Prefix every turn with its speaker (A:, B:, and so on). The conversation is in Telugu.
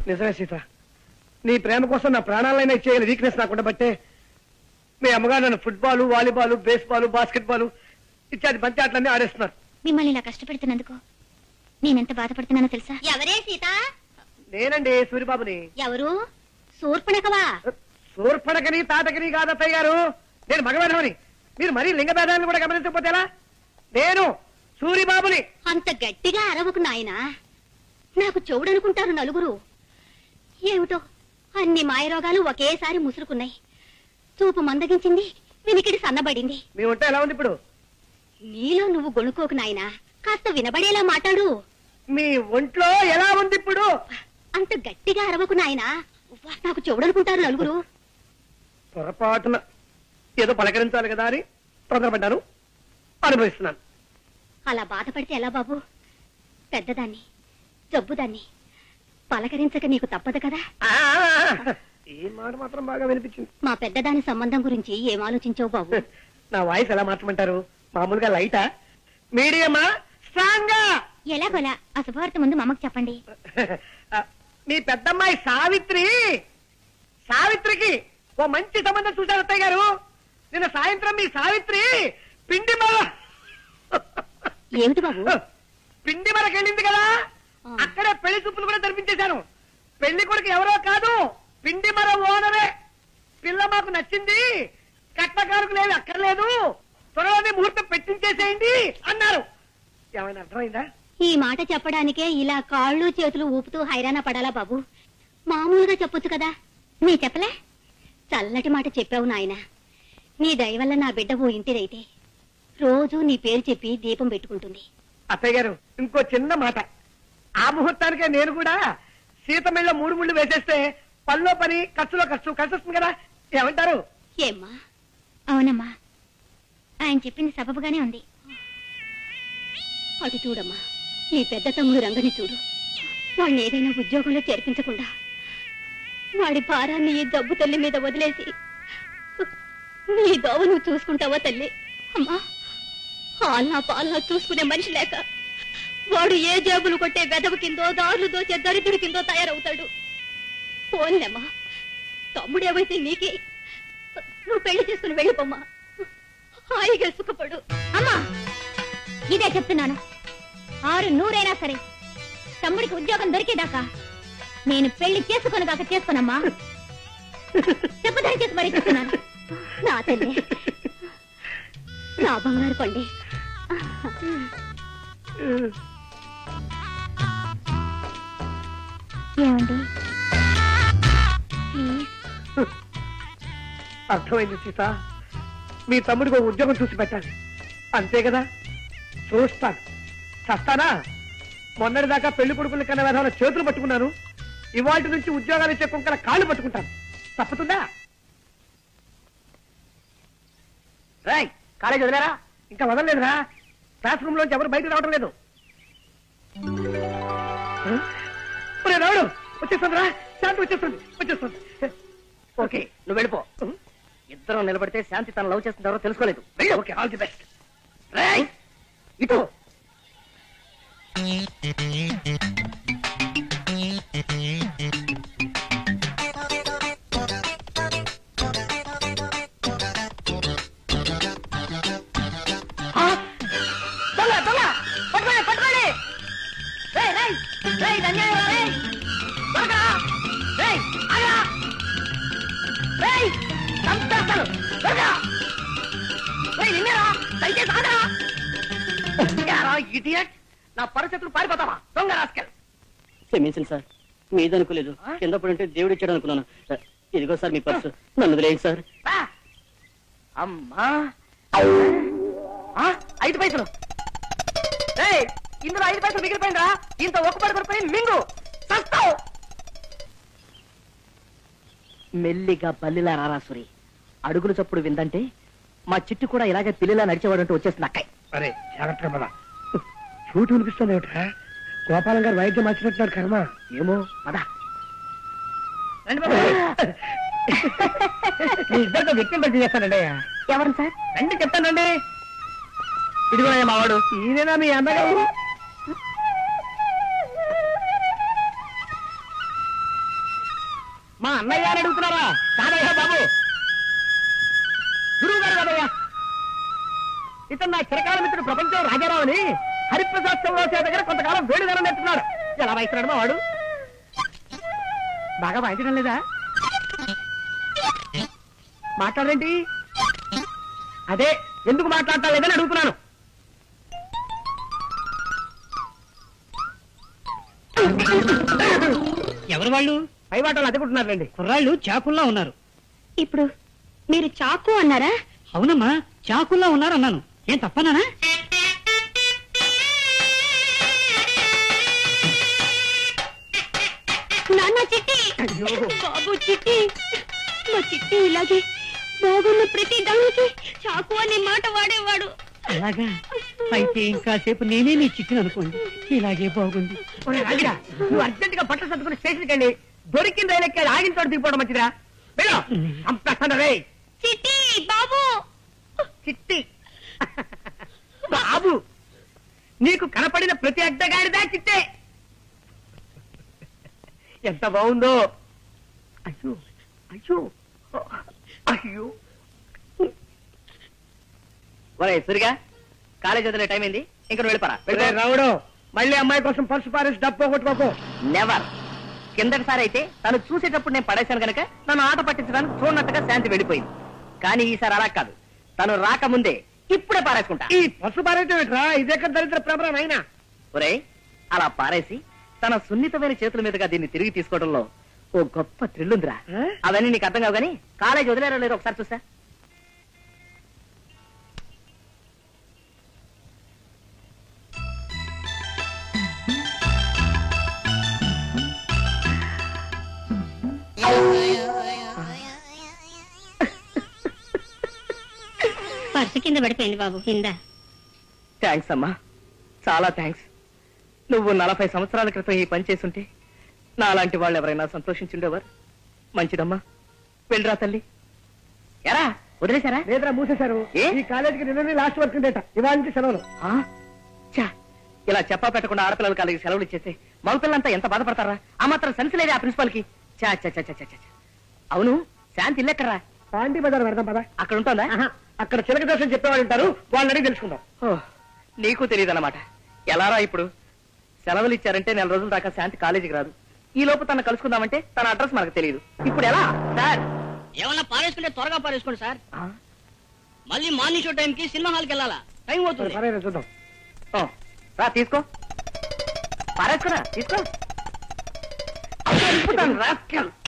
A: నిజమే సీత, నీ ప్రేమ కోసం నా ప్రాణాలైనా ఇచ్చేయాలి వీక్నెస్ నాకుండా బట్టే మీ అమ్మగారు నన్ను ఫుట్బాల్, వాలీబాల్, బేస్బాల్, బాస్కెట్బాల్ ఇత్యాది బంతి ఆటలన్నీ ఆడేస్తున్నారు.
B: మిమ్మల్ని ఇలా కష్టపెడుతున్నందుకు నేనెంత బాధపడుతున్నానో తెలుసా? ఎవరే సీత?
A: నేనండి సూరిబాబుని.
B: ఎవరు? శూర్పణఖవా?
A: శూర్పణఖని తాటకని కాదు అత్తయ్య గారు, నేను మగవాడమని. మీరు మరీ లింగ భేదాలను కూడా గమనించకపోతే ఎలా? నేను సూరిబాబుని.
B: అంత గట్టిగా అరవకు నాయనా, నాకు చెవుడనుకుంటారు నలుగురు. ఏమిటో అన్ని మాయరోగాలు ఒకేసారి ముసురుకున్నాయి. చూపు మందగించింది, వినికిడి సన్నబడింది.
A: మీ ఉంటే ఎలా ఉంది ఇప్పుడు?
B: నీలో నువ్వు గొణుకోకు నాయనా, కాస్త వినబడేలా మాట్లాడు.
A: మీ ఒంట్లో ఎలా ఉంది ఇప్పుడు?
B: అంత గట్టిగా అరవకు నాయనా, నాకు చెవుడనుకుంటారు నలుగురు.
A: పొరపాటున ఏదో పలకరించాలి కదా అని తొందరపడ్డాను, అనుభవిస్తున్నాను.
B: అలా బాధపడితే ఎలా బాబు? పెద్దదాన్ని, జబ్బుదాన్ని పలకరించక నీకు తప్పదు కదా.
A: ఈ మాట మాత్రం బాగా వినిపించింది.
B: మా పెద్దదాని సంబంధం గురించి ఏం ఆలోచించావు బాబు?
A: నా వాయిస్ ఎలా మార్చమంటారు? మామూలుగా లైటా, మీడియమా, స్ట్రాంగా?
B: ఎలాగోలా ఆ శుభవార్త ముందు మా అమ్మకు చెప్పండి.
A: మీ పెద్దమ్మాయి సావిత్రికి ఓ మంచి సంబంధం చూశారు అత్తయ్య గారు. నిన్న సాయంత్రం మీ సావిత్రి
B: ఏమిటి బాబు?
A: పిండి మరకెళ్ళింది కదా, అక్కడే పెళ్లి చూపులు కూడా జరిపించేశాను. పెళ్లి కొడుకు ఎవరో కాదు, పిండి మర ఓనరే. పిల్ల మాకు నచ్చింది, కట్టకారుకు లేదు అక్కర్లేదు, త్వరలోనే ముహూర్తం పెట్టించేసేయండి అన్నారు. ఏమైనా అర్థమైందా?
B: ఈ మాట చెప్పడానికే ఇలా కాళ్ళు చేతులు ఊపుతూ హైరాణ పడాలా బాబు? మామూలుగా చెప్పొచ్చు కదా. నీ చెప్పలే? చల్లటి మాట చెప్పావు నాయన. నీ దయ వల్ల నా బిడ్డ ఓ ఇంటిదైతే రోజు నీ పేరు చెప్పి దీపం పెట్టుకుంటుంది.
A: అత్తయ్య గారు, ఇంకో చిన్న మాట. ఆ ముహూర్తానికే నేను కూడా సీతమిళ్ళ 3 ముళ్ళు వేసేస్తే పనిలో పని, ఖర్చులో ఖర్చు కలిసి వస్తుంది కదా. ఏమంటారు?
B: ఏమ్మా? అవునమ్మా, ఆయన చెప్పింది సబబుగానే ఉంది. అటు చూడమ్మా, నీ పెద్ద తమ్ముడు రంగని చూడు. వాడిని ఏదైనా ఉద్యోగంలో చేర్పించకుండా వాడి భారాన్ని ఈ జబ్బు తల్లి మీద వదిలేసి నీ దోవ నువ్వు చూసుకుంటావా తల్లి? అమ్మా, ఆల్నా పాలనా చూసుకునే మనిషి లేక వాడు ఏ జేబులు కొట్టే వెదవు కిందో, దారులు దోచే దరిద్రుడి కిందో తయారవుతాడు. పోన్లేమ్మా, తమ్ముడేవైతే నీకే, నువ్వు పెళ్లి చేసుకుని వెళ్ళిపోమ్మా, హాయిగా సుఖపడు. అమ్మా, ఇదే చెప్తున్నాను. 600 సరే, తమ్ముడికి ఉద్యోగం దొరికేదాకా నేను పెళ్లి చేసుకునేదాకా చేసుకోనమ్మా. చెప్పదని చేసి మరీ చెప్తున్నాను. నా తల్లి, నా బంగారు కొండి. ఏమండి?
A: అర్థమైంది సీత, మీ తమ్ముడికి ఒక ఉద్యోగం చూసి పెట్టాలి, అంతే కదా. చూస్తాను, చస్తానా? మొన్నటిదాకా పెళ్లి కొడుకుల కన్నా విధాల చేతులు పట్టుకున్నాను, ఇవాటి నుంచి ఉద్యోగాలు ఇచ్చే కుంకల కాళ్ళు పట్టుకుంటాను. తప్పుతుందా? రాయ్, కాలేజ్ వదిలేరా? ఇంకా వదలలేదురా. క్లాస్ రూమ్ లోంచి ఎవరు బయటకు రావడం లేదు. రావుడు వచ్చేస్తుందిరా, శాంతి వచ్చేస్తుంది. ఓకే, నువ్వు వెళ్ళిపో. ఇద్దరం నిలబడితే శాంతి తన లవ్ చేస్తున్నారో తెలుసుకోలేదు. Okay, all the best. రాయ్ ఇటు. నా పరిస్థితులు పారిపోతావా దొంగ రాస్కెల్?
C: క్షమించండి సార్, మీదనుకోలేదు. కింద పడుంటే దేవుడు ఇచ్చాడు అనుకున్నాను. ఇదిగో సార్ మీ పర్సు, నన్ను వదిలేయండి సార్.
A: అమ్మా, 5 పైసలు. ఇందులో 5 పైసలు మిగిలిపోయిందా? దీంతో ఒక్కపడి కొనిపోయి మింగు చస్తావు. మెల్లిగా బల్లిలా రారాసురి, అడుగులు చప్పుడు విందంటే మా చిట్టు కూడా ఇలాగే పిల్లిలా నడిచేవాడంటూ వచ్చేస్తుంది అక్కయ్య. అరే జాగ్రత్తగా పద. చూటు వినిపిస్తుంది ఏమిట్రా? గోపాలం గారు వైద్యం మార్చినట్టున్నాడు కర్మ. ఏమో పద. మీ ఇద్దరితో వ్యక్తిని పరిచయం చేస్తానండి.
B: ఎవరు సార్?
A: రండి చెప్తానండి.
C: ఇదిగో మావాడు.
A: ఈయనేనా మీ అన్నగారు? మా అన్నయ్య అని అడుగుతున్నారా? కాదయ్యా బాబు, గురువు గారు కాదయ్యా. ఇతను నా చిరకాల మిత్రుడు ప్రపంచం రాజారావు అని హరిప్రసాద్ చౌరాసే దగ్గర కొంతకాలం వేడుదనం నేర్చుకున్నాడు. ఎలా వాయిస్తున్నాడు మా వాడు? బాగా వాయించడం లేదా? మాట్లాడేంటి? అదే ఎందుకు మాట్లాడటం లేదని అడుగుతున్నాను.
C: ఎవరు వాళ్ళు?
A: పై వాటలు అదుకుంటున్నారండి.
C: కుర్రాళ్ళు చాకుల్లా ఉన్నారు.
B: ఇప్పుడు మీరు చాకు అన్నారా?
C: అవునమ్మా, చాకుల్లా ఉన్నారు అన్నాను. ఏం తప్పనానా?
B: నాన్న చిట్టి, బాబు చిట్టి, మా చిట్టి ఇలాగే బాగున్న ప్రతి దానికి చాకు అనే మాట వాడేవాడు.
C: అలాగా? అయితే ఇంకాసేపు నేనే నీ చిట్టును అనుకోండి. ఇలాగే బాగుంది.
A: నువ్వు అర్జెంట్ గా బట్టలు సర్దుకుని స్టేషన్కి వెళ్ళి దొరికిన రైలు ఎక్కి ఆగిన చోట దిగిపోవడం మంచిదా? రే
B: చిట్టి బాబు,
A: చిట్టి బాబు, నీకు కనపడిన ప్రతి అడ్డగాడిదా చిట్టే. ఎంత బాగుందో. అయ్యో అయ్యో అయ్యో.
C: ఒరే సురిగా, కాలేజ్ వదిలే టైం అయింది, ఇంకా వెళ్ళిపోరా.
A: రావుడు, మళ్ళీ అమ్మాయి కోసం పర్సు పారేసి డబ్బు కొట్టుకోకు.
C: నెవర్. కిందటిసారి అయితే తను చూసేటప్పుడు నేను పడేశాను కనుక నన్ను ఆట పట్టించడానికి చూడనట్టుగా శాంతి వెళ్ళిపోయింది. కానీ ఈసారి అలా కాదు, తను రాకముందే ఇప్పుడే పారేసుకుంటా.
A: ఈ పర్సు పారేయటం ఏంట్రా? ఇదెక్కడ దరిద్ర ప్రబరం అయినా.
C: ఒరే, అలా పారేసి తన సున్నితమైన చేతుల మీదుగా దీన్ని తిరిగి తీసుకోవడంలో ఓ గొప్ప థ్రిల్ ఉందిరా. అవన్నీ నీకు అర్థం కావు, కానీ కాలేజ్ వదిలేరో లేదో ఒకసారి చూసా.
B: పర్సు కింద పడిపోయింది బాబు, కింద.
C: థ్యాంక్స్ అమ్మా, చాలా థ్యాంక్స్. నువ్వు 40 సంవత్సరాల క్రితం ఈ పని చేసుంటే నాలాంటి వాళ్ళు ఎవరైనా సంతోషించుండేవారు. మంచిదమ్మా, వెళ్ళరా తల్లి. ఎరా వదిలేశారా?
A: లేదురా, మూసేశారు.
C: ఏ?
A: ఈ కాలేజీకి నిన్న లాస్ట్ వర్క్ ఉండేట, ఇవాళ నుంచి సెలవులు.
C: ఇలా చెప్పా పెట్టకుండా ఆడపిల్లల కాలేజీ సెలవులు ఇచ్చేస్తే మగపిల్లంతా ఎంత బాధపడతారా? ఆ మాత్రం సెన్స్ లేదే ఆ ప్రిన్సిపాల్ కి. చా చా చా చా చా. అవును, శాంతి ఇల్లు ఎక్కడరా?
A: పాండి బజార్ పెడదాం పదా.
C: అక్కడ ఉంటుందా?
A: అక్కడ చిలక దోషం చెప్పేవాళ్ళు ఉంటారు, వాళ్ళని అడిగి తెలుసుకుందాం.
C: నీకు తెలియదన్నమాట. ఎలారా ఇప్పుడు? సెలవులు ఇచ్చారంటే 4 రోజుల దాకా శాంతి కాలేజీకి రాదు. ఈ లోపు తను కలుసుకుందామంటే తన అడ్రస్ మనకు తెలియదు. ఇప్పుడు ఎలా సార్?
D: ఏమన్నా పారేసుకుంటే త్వరగా పారేసుకోండి సార్. మళ్ళీ మార్నింగ్ షో టైంకి సినిమా హాల్కి వెళ్ళాలా? టైం అవుతుంది.
A: సరే చూద్దాం.
C: రా తీసుకో, పారేసుకురా, తీసుకో.